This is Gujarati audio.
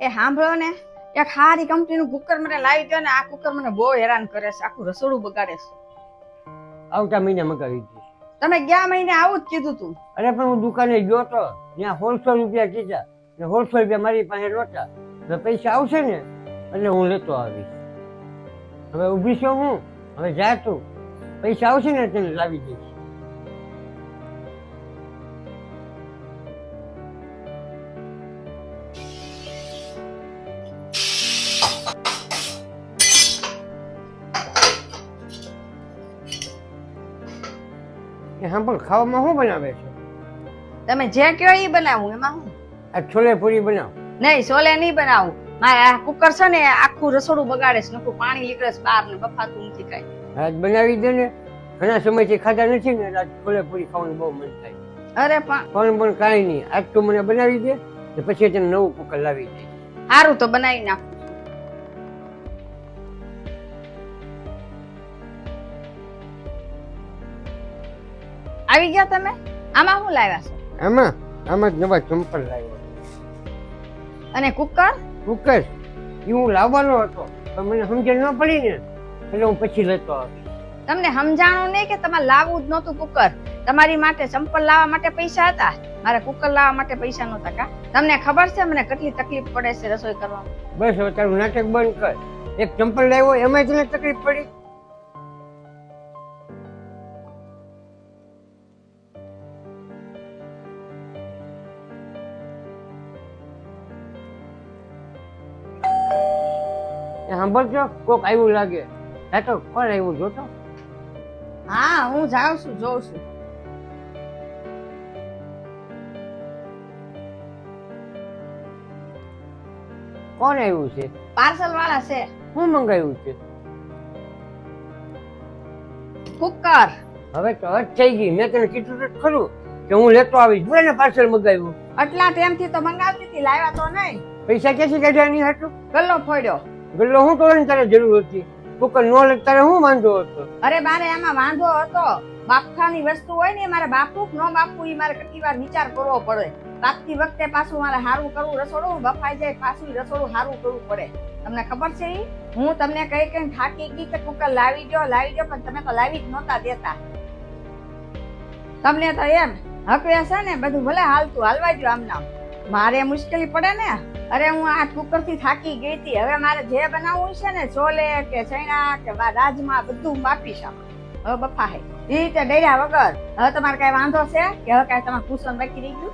એ સાંભળો ને, એક સારી કંપનીનું કુકર મને લાવી દો ને. આ કુકર મને બહુ હેરાન કરે છે, આખું રસોડું બગાડે છે. આવતા મહિને મગાવી દઈશ. તમે ગયા મહિને આવું જ કીધું તું. અરે પણ હું દુકાને ગયો તો ત્યાં 1600 રૂપિયા કીધા ને 1600 રૂપિયા મારી પાસે નહોતા. એટલે પૈસા આવશે ને એટલે હું લેતો આવીશ. હવે ઊભી છું હું, હવે જા તું, પૈસા આવશે ને તેને લાવી દઈશ. એ સાંભળ, ખાવામાં શું બનાવે છે? તમે જે કહો એ બનાવું, એમાં હું. આ છોલે પૂરી બનાવ. નહીં, સોલે નહીં બનાવું. મારે આ કુકર છે ને આખું રસોડું બગાડે છે, નકરું પાણી નીકળે છે બહાર ને બફાતું નથી કઈ. આજ બનાવી દે ને, ઘણા સમયથી ખાધા નથી ને, આજ છોલે પૂરી ખાવાનું બહુ મન થાય. અરે પણ કાંઈ નહીં, આજ તું મને બનાવી દે ને પછી તને નવું કુકર લાવી દઈશ. સારું તો બનાવી નાખું. આવી ગયા તમે? આમાં શું લાવ્યા છો? આમાં જ નવા ચંપલ લાવ્યો. અને કુકર? કુકર એ હું લાવવાનો હતો પણ મને સમજણ ન પડી ને એટલે હું પછી લેતો આવ્યો. તમને સમજાણું નહીં કે તમારે લાવવું જ નહોતું કુકર? તમારી માટે ચંપલ લાવવા માટે પૈસા હતા, મારે કુકર લાવવા માટે પૈસા નહોતા કા? તમને ખબર છે મને કેટલી તકલીફ પડે છે રસોઈ કરવામાં? બસ હવે તારું નાટક બંધ કર. એક ચંપલ લાવ્યો એમાં તને તકલીફ પડી? સાંભળજો, કોક આવ્યું લાગે. તો કોણ આવ્યું જોતો? હા, હું જાઉં છું, જોઉં છું. કોણ આવ્યું છે? પાર્સલ વાળા છે. શું મંગાવ્યું છે? કુકર. હવે તો હદ થઈ ગઈ. મેં તને કીધું તો ખરું કે હું લેતો આવીશ. બોલે ને પાર્સલ મંગાવ્યું. આટલા ટાઈમથી તો મંગાવતી હતી, લાવ્યા તો નહીં. પૈસા ક્યાંથી કાઢ્યા નહીં હતું? ગલ્લો ફોડ્યો. ગલ્લો હું તોડવાની તારે જરૂર હતી? કુકર નો લે તારે હું વાંધો હતો? અરે મારે એમાં વાંધો હતો. બાફાની વસ્તુ હોય ને મારે બાફવું કે ન બાફવું એ મારે કેટલી વાર વિચાર કરવો પડે. બાફતી વખતે પાછું મારે સારું કરવું, રસોડું બફાઈ જાય પાછું રસોડું સારું કરવું પડે. તમને ખબર છે ઈ? હું તમને કઈ કઈ થાકી ગઈ કે કુકર લાવી દો પણ તમે તો લાવી જ નહોતા દેતા. તમને તો એમ હકવે છે ને બધું ભલે હાલતું હાલવા જો આમ નામ. મારે મુશ્કેલી પડે ને. અરે હું આ કુકર થી થાકી ગઈ હતી. હવે મારે જે બનાવવું છે ને, છોલે કે ચણા કે રાજમા બધું બાફીશ. હવે બફા હે એ રીતે ડર્યા વગર. હવે તમારે કઈ વાંધો છે કે હવે કઈ તમારે પૂછવાનું બાકી રહી ગયું?